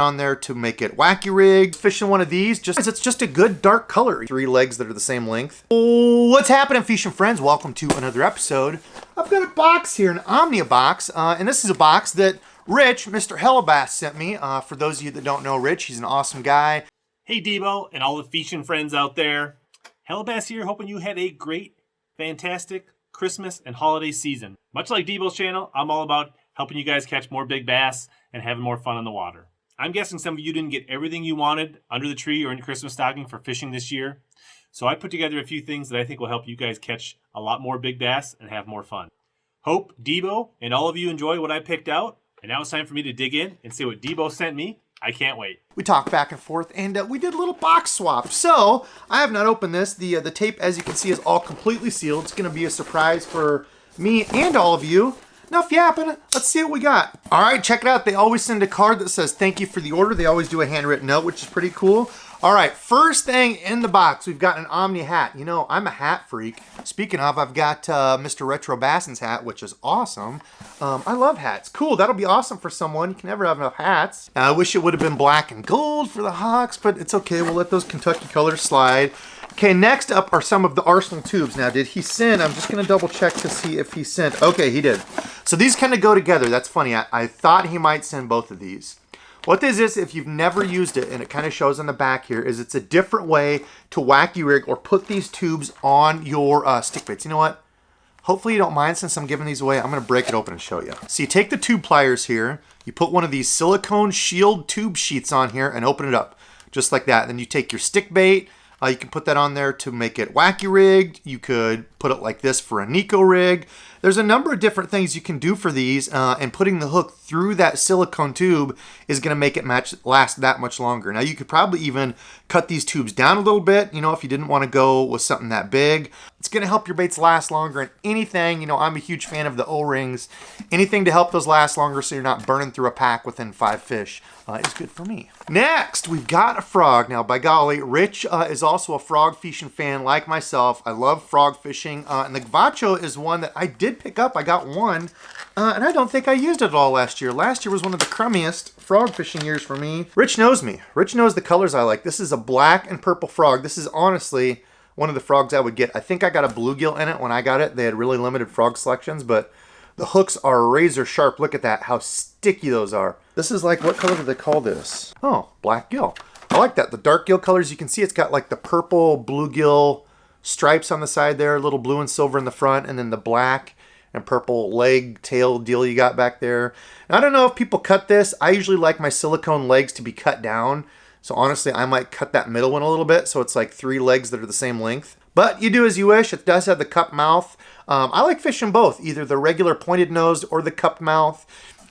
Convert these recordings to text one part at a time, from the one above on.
on there to make it wacky rig. Fishing one of these, it's just a good dark color. 3 legs that are the same length. What's happening, fishing friends? Welcome to another episode. I've got a box here, an Omnia box, and this is a box that Rich, Mr. Hellabass, sent me. For those of you that don't know Rich, he's an awesome guy. Hey Debo and all the fishing friends out there. Hellabass here, hoping you had a great, fantastic Christmas and holiday season. Much like Debo's channel, I'm all about helping you guys catch more big bass and having more fun on the water. I'm guessing some of you didn't get everything you wanted under the tree or in your Christmas stocking for fishing this year. So I put together a few things that I think will help you guys catch a lot more big bass and have more fun. Hope Debo and all of you enjoy what I picked out. And now it's time for me to dig in and see what Debo sent me. I can't wait. We talked back and forth, and we did a little box swap. So I have not opened this. The tape, as you can see, is all completely sealed. It's going to be a surprise for me and all of you. Enough yapping. Let's see what we got. All right, check it out. They always send a card that says thank you for the order. They always do a handwritten note, which is pretty cool. All right, first thing in the box, we've got an Omnia hat. You know, I'm a hat freak. Speaking of, I've got Mr. Retro Basson's hat, which is awesome. I love hats. Cool, that'll be awesome for someone. You can never have enough hats. I wish it would have been black and gold for the Hawks, but it's okay. We'll let those Kentucky colors slide. Okay, next up are some of the Arsenal tubes. Now, did he send? I'm just going to double check to see if he sent. Okay, he did. So these kind of go together. That's funny. I thought he might send both of these. What this is, if you've never used it, and it kind of shows on the back here, is it's a different way to wacky rig or put these tubes on your stick baits. You know what? Hopefully you don't mind since I'm giving these away. I'm going to break it open and show you. So you take the tube pliers here, you put one of these silicone shield tube sheets on here and open it up just like that. Then you take your stick bait. You can put that on there to make it wacky rigged. You could put it like this for a Nico rig. There's a number of different things you can do for these, and putting the hook through that silicone tube is going to make it last that much longer. Now, you could probably even cut these tubes down a little bit, you know, if you didn't want to go with something that big. It's going to help your baits last longer, and anything, you know, I'm a huge fan of the O-rings. Anything to help those last longer so you're not burning through a pack within 5 fish is good for me. Next, we've got a frog. Now, by golly, Rich is also a frog fishing fan like myself. I love frog fishing, and the Gavacho is one that I did pick up. I got one, and I don't think I used it all last year. Last year was one of the crummiest frog fishing years for me. Rich knows me. Rich knows the colors I like. This is a black and purple frog. This is honestly one of the frogs I would get. I think I got a bluegill in it when I got it. They had really limited frog selections, but the hooks are razor sharp. Look at that, how sticky those are. This is like, what color do they call this? Oh, black gill. I like that. The dark gill colors, you can see it's got like the purple bluegill stripes on the side there, a little blue and silver in the front, and then the black and purple leg tail deal you got back there. Now, I don't know if people cut this. I usually like my silicone legs to be cut down. So honestly, I might cut that middle one a little bit so it's like 3 legs that are the same length. But you do as you wish. It does have the cup mouth. I like fishing both, either the regular pointed nose or the cupped mouth.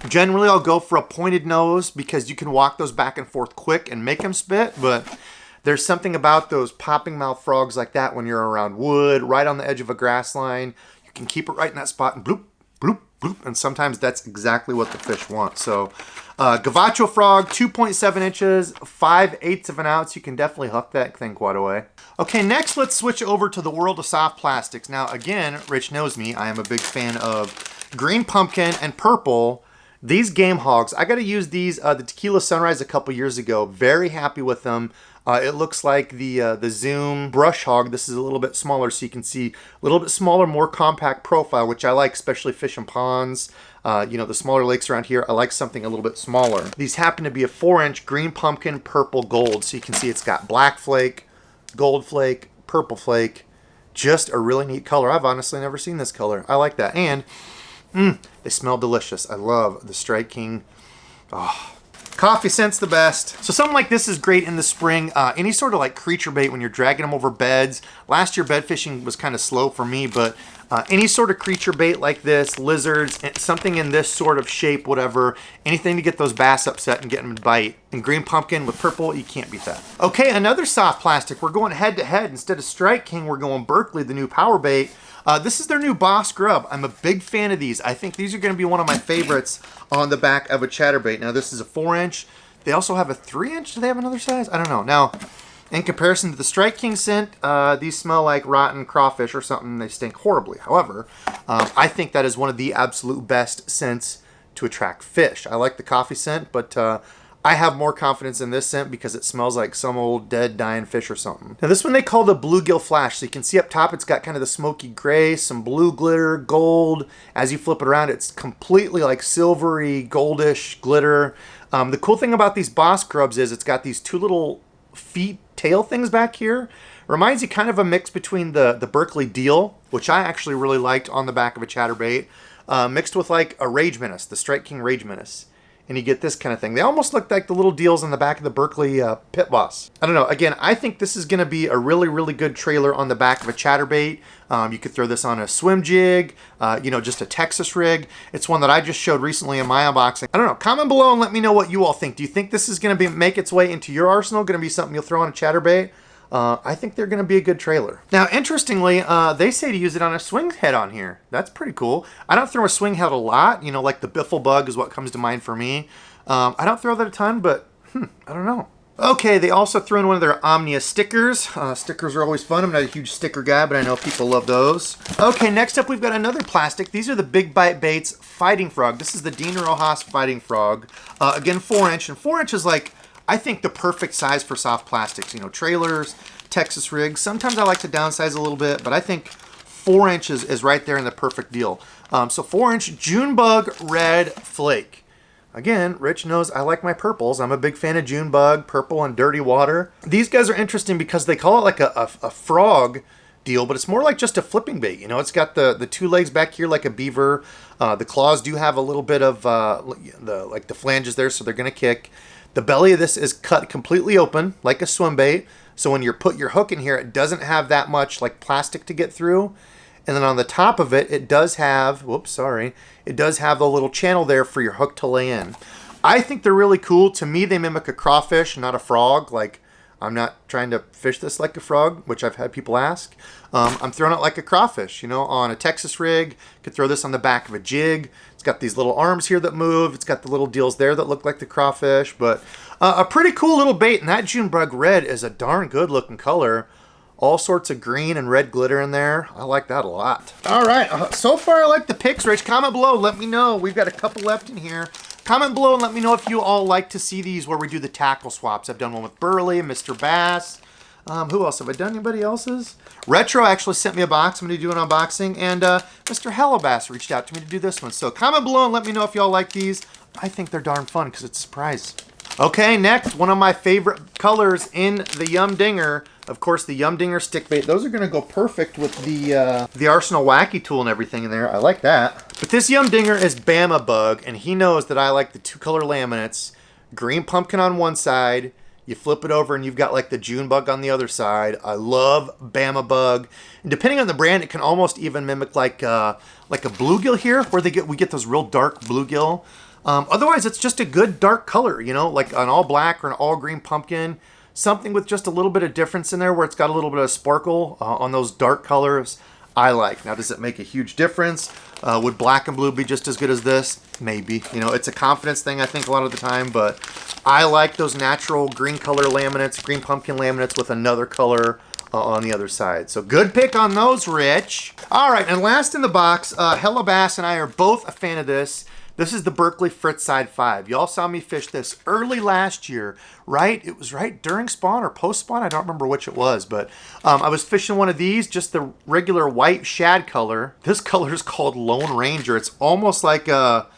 Generally, I'll go for a pointed nose because you can walk those back and forth quick and make them spit. But there's something about those popping mouth frogs like that when you're around wood, right on the edge of a grass line. You can keep it right in that spot and bloop, bloop, bloop. And sometimes that's exactly what the fish want. So Gavacho frog, 2.7 inches, 5/8 of an ounce. You can definitely hook that thing quite a way. Okay, next let's switch over to the world of soft plastics. Now again, Rich knows me. I am a big fan of green pumpkin and purple. These Game Hogs, I got to use these, the Tequila Sunrise a couple years ago. Very happy with them. It looks like the Zoom Brush Hog. This is a little bit smaller, so you can see a little bit smaller, more compact profile, which I like, especially fishing ponds. You know, the smaller lakes around here, I like something a little bit smaller. These happen to be a 4-inch green pumpkin, purple gold. So you can see it's got black flake, gold flake, purple flake. Just a really neat color. I've honestly never seen this color. I like that. And they smell delicious. I love the Strike King. Oh, coffee scent's the best. So something like this is great in the spring. Any sort of like creature bait when you're dragging them over beds. Last year bed fishing was kind of slow for me, but any sort of creature bait like this, lizards, something in this sort of shape, whatever, anything to get those bass upset and get them to bite. And green pumpkin with purple, you can't beat that. Okay, another soft plastic. We're going head to head. Instead of Strike King, we're going Berkley, the new power bait. This is their new Boss Grub. I'm a big fan of these. I think these are going to be one of my favorites on the back of a chatterbait. Now, this is a 4-inch. They also have a 3-inch. Do they have another size? I don't know. Now, in comparison to the Strike King scent, these smell like rotten crawfish or something. They stink horribly. However, I think that is one of the absolute best scents to attract fish. I like the coffee scent, but I have more confidence in this scent because it smells like some old dead dying fish or something. Now this one they call the bluegill flash. So you can see up top it's got kind of the smoky gray, some blue glitter, gold. As you flip it around, it's completely like silvery, goldish glitter. The cool thing about these Boss grubs is it's got these 2 little feet tail things back here. Reminds you kind of a mix between the Berkeley Deal, which I actually really liked on the back of a chatterbait, mixed with like a Rage Menace, the Strike King Rage Menace. And you get this kind of thing. They almost look like the little deals on the back of the Berkeley Pit Boss. I don't know. Again, I think this is going to be a really, really good trailer on the back of a chatterbait. You could throw this on a swim jig, just a Texas rig. It's one that I just showed recently in my unboxing. I don't know. Comment below and let me know what you all think. Do you think this is going to make its way into your arsenal? Going to be something you'll throw on a chatterbait? I think they're going to be a good trailer. Now, interestingly, they say to use it on a swing head on here. That's pretty cool. I don't throw a swing head a lot. Like the biffle bug is what comes to mind for me. I don't throw that a ton, but I don't know. Okay, they also threw in one of their Omnia stickers. Stickers are always fun. I'm not a huge sticker guy, but I know people love those. Okay, next up we've got another plastic. These are the Big Bite Baits Fighting Frog. This is the Dean Rojas Fighting Frog. Again, 4-inch. And 4-inch is like, I think, the perfect size for soft plastics. Trailers, Texas rigs. Sometimes I like to downsize a little bit, but I think 4 inches is right there in the perfect deal. So 4-inch Junebug Red Flake. Again, Rich knows I like my purples. I'm a big fan of Junebug, purple, and dirty water. These guys are interesting because they call it like a frog deal, but it's more like just a flipping bait. It's got the 2 legs back here like a beaver. The claws do have a little bit of the flanges there, so they're going to kick. The belly of this is cut completely open like a swim bait. So when you put your hook in here, it doesn't have that much like plastic to get through. And then on the top of it, it does have, it does have the little channel there for your hook to lay in. I think they're really cool. To me, they mimic a crawfish, not a frog. Like, I'm not trying to fish this like a frog, which I've had people ask. I'm throwing it like a crawfish, on a Texas rig. Could throw this on the back of a jig. It's got these little arms here that move. It's got the little deals there that look like the crawfish. But a pretty cool little bait. And that Junebug Red is a darn good looking color. All sorts of green and red glitter in there. I like that a lot. All right. So far, I like the picks, Rich. Comment below. Let me know. We've got a couple left in here. Comment below and let me know if you all like to see these where we do the tackle swaps. I've done one with Burley, Mr. Bass. Who else? Have I done anybody else's? Retro actually sent me a box. I'm going to do an unboxing. And Mr. Hellabass reached out to me to do this one. So comment below and let me know if y'all like these. I think they're darn fun because it's a surprise. Okay, next, one of my favorite colors in the Yum Dinger. Of course, the Yum Dinger stick bait. Those are going to go perfect with the Arsenal Wacky tool and everything in there. I like that. But this Yum Dinger is Bama Bug, and he knows that I like the 2-color laminates. Green pumpkin on one side. You flip it over and you've got like the June bug on the other side. I love Bama Bug. And depending on the brand, it can almost even mimic like a bluegill here, where we get those real dark bluegill. Otherwise, it's just a good dark color, like an all black or an all green pumpkin. Something with just a little bit of difference in there where it's got a little bit of sparkle on those dark colors. I like. Now, does it make a huge difference? Would black and blue be just as good as this? Maybe. It's a confidence thing, I think, a lot of the time, but I like those natural green color laminates, green pumpkin laminates with another color on the other side. So good pick on those, Rich. All right, and last in the box, Hellabass and I are both a fan of this. This is the Berkeley Fritz Side 5. Y'all saw me fish this early last year, right? It was right during spawn or post spawn. I don't remember which it was, but I was fishing one of these, just the regular white shad color. This color is called Lone Ranger. It's almost like a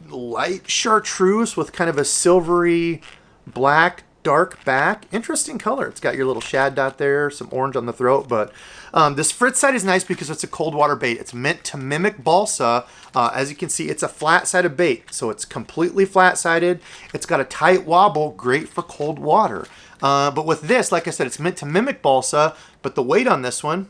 light chartreuse with kind of a silvery black dark back. Interesting color. It's got your little shad dot there, some orange on the throat, but this Fritz Side is nice because it's a cold water bait. It's meant to mimic balsa. As you can see, it's a flat-sided bait, so it's completely flat-sided. It's got a tight wobble, great for cold water. But with this, like I said, it's meant to mimic balsa, but the weight on this one,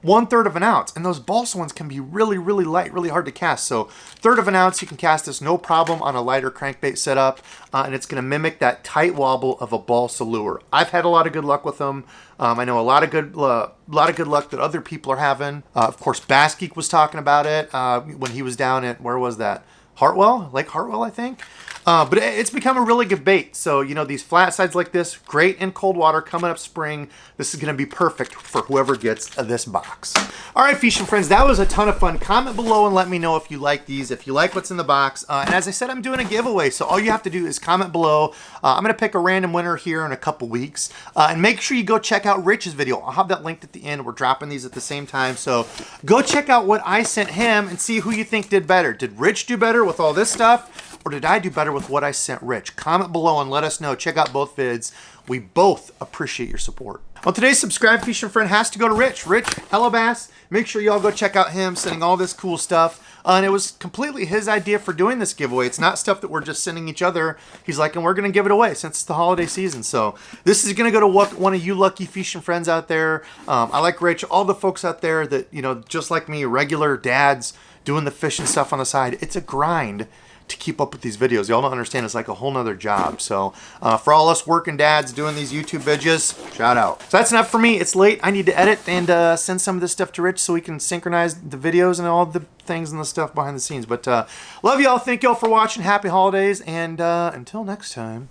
1/3 of an ounce. And those balsa ones can be really, really light, really hard to cast. So 1/3 of an ounce, you can cast this no problem on a lighter crankbait setup. And it's going to mimic that tight wobble of a balsa lure. I've had a lot of good luck with them. I know a lot of good luck that other people are having. Of course, Bass Geek was talking about it when he was down at, where was that? Lake Hartwell, I think. But it's become a really good bait. So, you know, these flat sides like this, great in cold water, coming up spring. This is going to be perfect for whoever gets this box. All right, fishing friends, that was a ton of fun. Comment below and let me know if you like these, if you like what's in the box. And as I said, I'm doing a giveaway. So all you have to do is comment below. I'm going to pick a random winner here in a couple weeks. And make sure you go check out Rich's video. I'll have that linked at the end. We're dropping these at the same time. So go check out what I sent him and see who you think did better. Did Rich do better with all this stuff? Or did I do better with what I sent Rich? Comment below and let us know. Check out both vids. We both appreciate your support. Well, today's subscribe fishing friend has to go to Rich. Rich Hello Bass. Make sure y'all go check out him sending all this cool stuff. And it was completely his idea for doing this giveaway. It's not stuff that we're just sending each other. He's like, and we're going to give it away since it's the holiday season. So this is going to go to one of you lucky fishing friends out there. I like Rich, all the folks out there that, you know, just like me, regular dads doing the fishing stuff on the side. It's a grind to keep up with these videos. Y'all don't understand, it's like a whole nother job. So for all us working dads doing these YouTube videos, shout out. So that's enough for me. It's late. I need to edit and send some of this stuff to Rich so we can synchronize the videos and all the things and the stuff behind the scenes. But love y'all. Thank y'all for watching. Happy holidays. And until next time.